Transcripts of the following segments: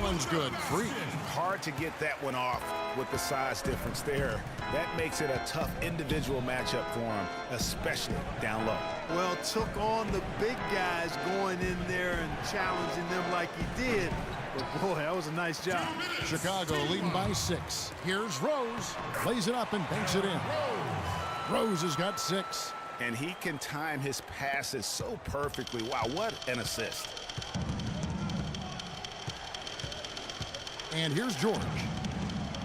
one's good. Free. Hard to get that one off with the size difference there. That makes it a tough individual matchup for him, especially down low. Well, took on the big guys going in there and challenging them like he did. But, boy, that was a nice job. Chicago leading by 6. Here's Rose. Plays it up and banks it in. Rose has got 6. And he can time his passes so perfectly. Wow, what an assist. And here's George.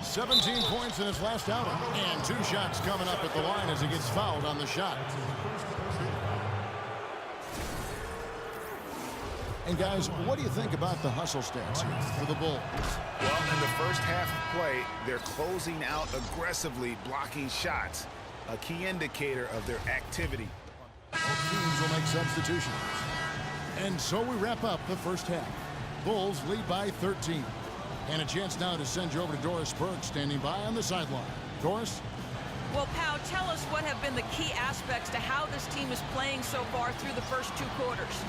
17 points in his last outing. And 2 shots coming up at the line as he gets fouled on the shot. And guys, what do you think about the hustle stats here for the Bulls? Well, in the first half of play, they're closing out aggressively, blocking shots. A key indicator of their activity. Both teams will make substitutions. And so we wrap up the first half. Bulls lead by 13. And a chance now to send you over to Doris Burke, standing by on the sideline. Doris? Well, Pau, tell us what have been the key aspects to how this team is playing so far through the first 2 quarters.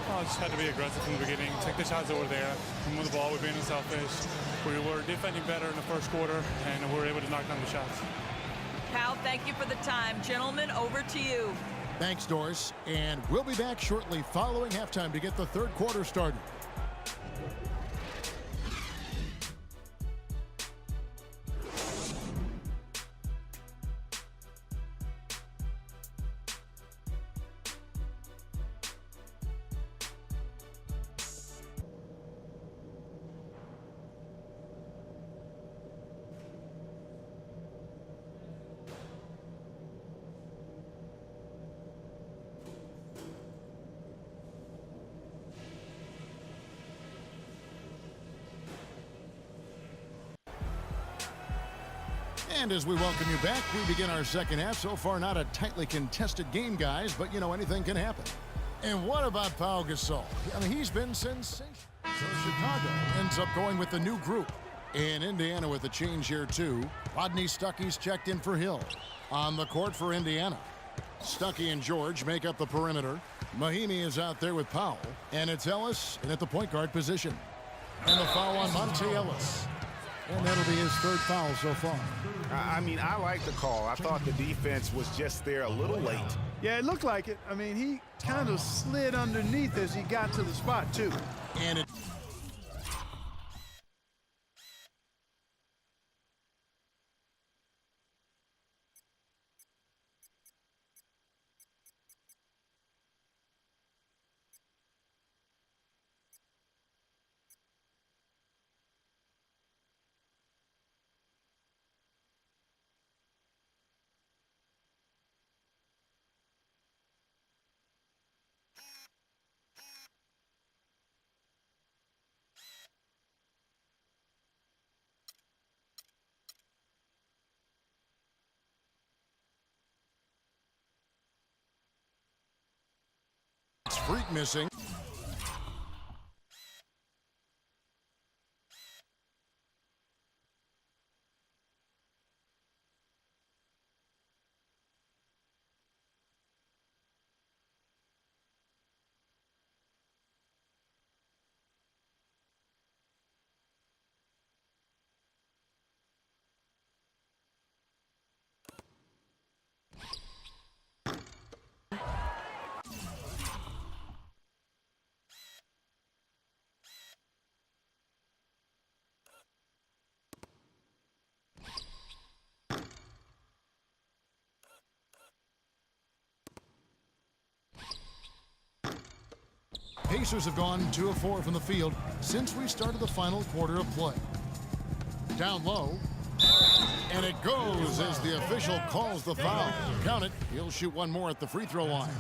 Well, just had to be aggressive from the beginning, take the shots that were there, move the ball, we're being unselfish. We were defending better in the first quarter, and we were able to knock down the shots. Pau, thank you for the time. Gentlemen, over to you. Thanks, Doris. And we'll be back shortly following halftime to get the third quarter started. And as we welcome you back, we begin our second half. So far, not a tightly contested game, guys, but, you know, anything can happen. And what about Pau Gasol? I mean, he's been sensational. So Chicago ends up going with the new group. In Indiana with a change here, too. Rodney Stuckey's checked in for Hill. On the court for Indiana. Stuckey and George make up the perimeter. Mahimi is out there with Powell. And it's Ellis in at the point guard position. And the foul on Monte Ellis. And that'll be his 3rd foul so far. I mean, I like the call. I thought the defense was just there a little late. Yeah, it looked like it. I mean, he kind of slid underneath as he got to the spot, too. And it... Freak missing. Pacers have gone 2 of 4 from the field since we started the final quarter of play. Down low. And it goes as the official calls the foul. Count it. He'll shoot one more at the free throw line.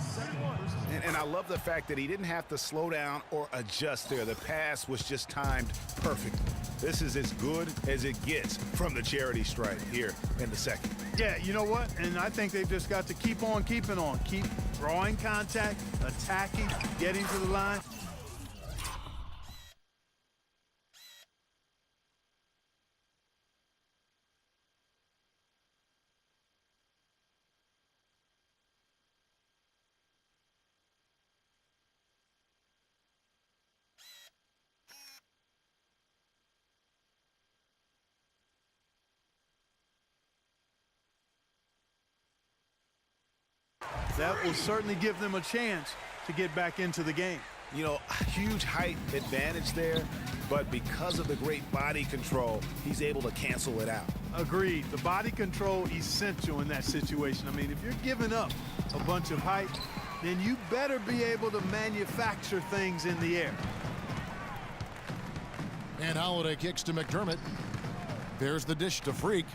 And I love the fact that he didn't have to slow down or adjust there. The pass was just timed perfectly. This is as good as it gets from the charity stripe here in the second. Yeah, you know what? And I think they've just got to keep on keeping on. Keep drawing contact, attacking, getting to the line. That will certainly give them a chance to get back into the game. You know, huge height advantage there, but because of the great body control, he's able to cancel it out. Agreed. The body control essential in that situation. I mean, if you're giving up a bunch of height, then you better be able to manufacture things in the air. And Holiday kicks to McDermott. There's the dish to Freak.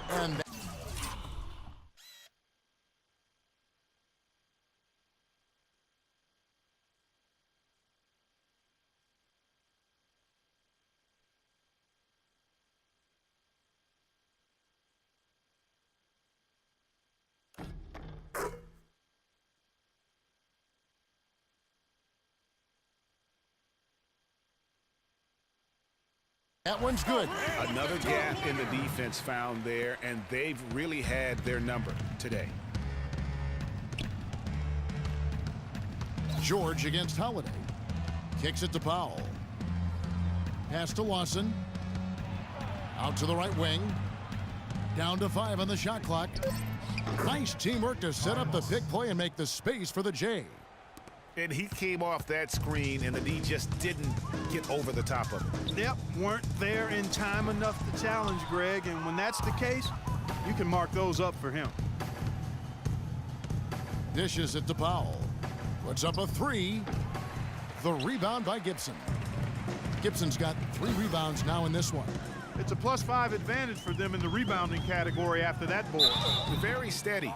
And that one's good. Another gap in the defense found there, and they've really had their number today. George against Holiday. Kicks it to Powell. Pass to Lawson. Out to the right wing. Down to 5 on the shot clock. Nice teamwork to set up the pick play and make the space for the J. And he came off that screen, and the D just didn't get over the top of it. Yep, weren't there in time enough to challenge Greg, and when that's the case, you can mark those up for him. Dishes it to Powell. Puts up a 3. The rebound by Gibson. Gibson's got 3 rebounds now in this one. It's a +5 advantage for them in the rebounding category after that board. Very steady.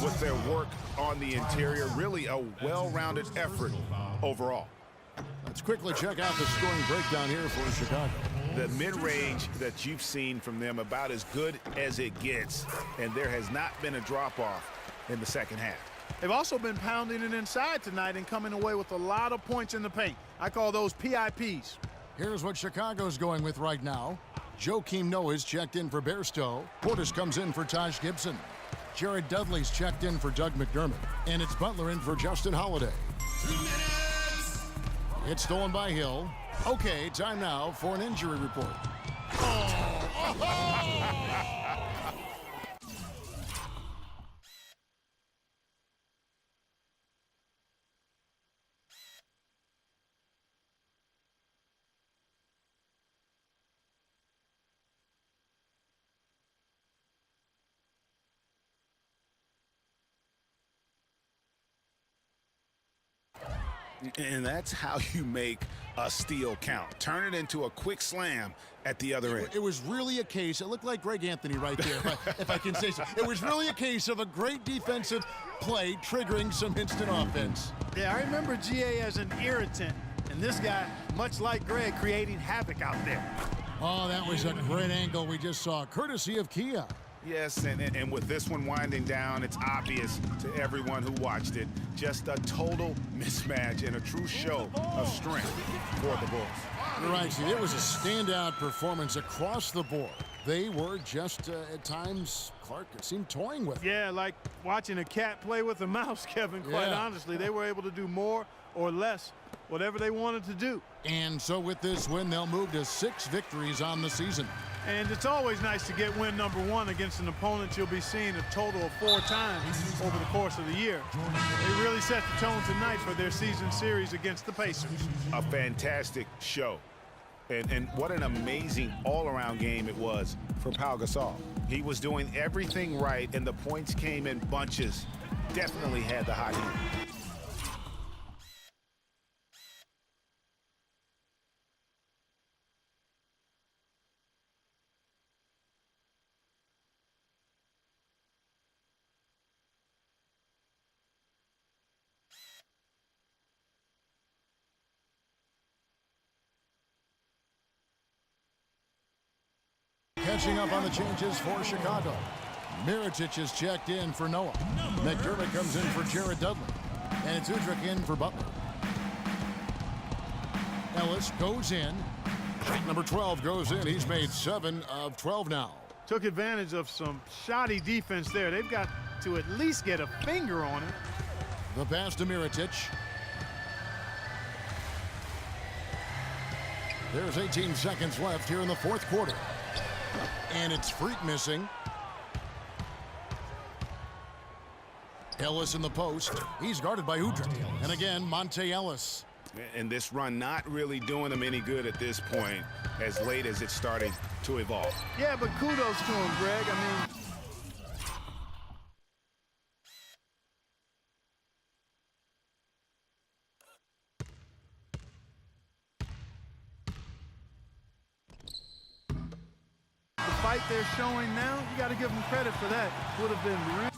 With their work on the interior, really a well-rounded effort overall. Let's quickly check out the scoring breakdown here for Chicago. The mid-range that you've seen from them about as good as it gets, and there has not been a drop-off in the second half. They've also been pounding it inside tonight and coming away with a lot of points in the paint. I call those PIPs. Here's what Chicago's going with right now. Joakim Noah's checked in for Bairstow. Portis comes in for Taj Gibson. Jared Dudley's checked in for Doug McDermott. And it's Butler in for Justin Holiday. 2 minutes. It's stolen by Hill. Okay, time now for an injury report. And that's how you make a steal count. Turn it into a quick slam at the other end. It was really a case, it looked like Greg Anthony right there, if I can say so. It was really a case of a great defensive play triggering some instant offense. Yeah, I remember GA as an irritant, and this guy, much like Greg, creating havoc out there. Oh, that was a great angle we just saw, courtesy of Kia. Yes, and with this one winding down, it's obvious to everyone who watched it. Just a total mismatch and a true show of strength for the Bulls. You're right, see, it was a standout performance across the board. They were just, at times, Clark, it seemed toying with. Yeah, like watching a cat play with a mouse, Kevin, quite honestly. They were able to do more or less, whatever they wanted to do. And so with this win, they'll move to 6 victories on the season. And it's always nice to get win number 1 against an opponent you'll be seeing a total of 4 times over the course of the year. They really set the tone tonight for their season series against the Pacers. A fantastic show. And what an amazing all-around game it was for Pau Gasol. He was doing everything right, and the points came in bunches. Definitely had the hot heat. Catching up on the changes for Chicago. Mirotic is checked in for Noah. McDermott comes in for Jared Dudley. And it's Udrich in for Butler. Ellis goes in. Shot number 12 goes in. He's made 7 of 12 now. Took advantage of some shoddy defense there. They've got to at least get a finger on it. The pass to Mirotic. There's 18 seconds left here in the fourth quarter. And it's Freak missing. Ellis in the post. He's guarded by Udrih. And again, Monte Ellis. And this run not really doing him any good at this point, as late as it's starting to evolve. Yeah, but kudos to him, Greg. I mean, the fight they're showing now, you got to give them credit for that. Would have been real.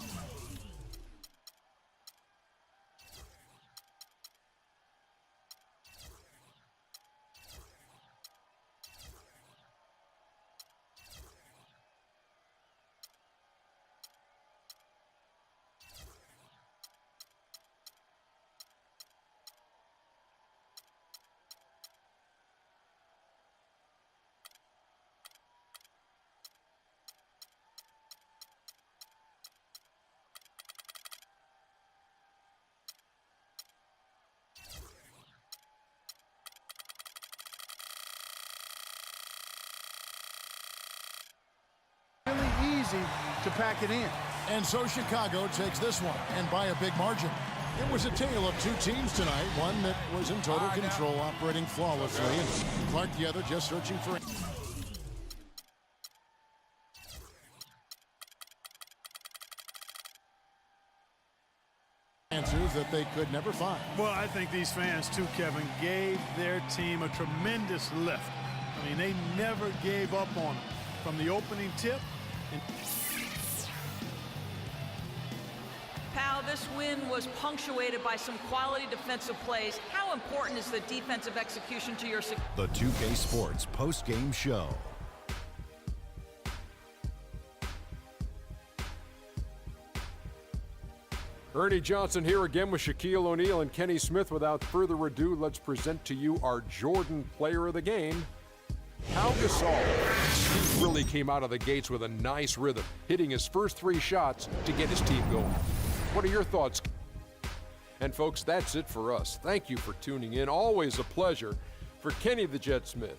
Easy to pack it in. And so Chicago takes this one, and by a big margin. It was a tale of two teams tonight, one that was in total control, operating flawlessly, and Clark the other just searching for answers that they could never find. Well, I think these fans, too, Kevin, gave their team a tremendous lift. I mean, they never gave up on them from the opening tip. Pal, this win was punctuated by some quality defensive plays. How important is the defensive execution to your success? The 2K Sports post-game show. Ernie Johnson here again with Shaquille O'Neal and Kenny Smith. Without further ado, let's present to you our Jordan Player of the Game, Pau Gasol. He really came out of the gates with a nice rhythm, hitting his first 3 shots to get his team going. What are your thoughts? And folks, that's it for us. Thank you for tuning in. Always a pleasure. For Kenny the Jet Smith,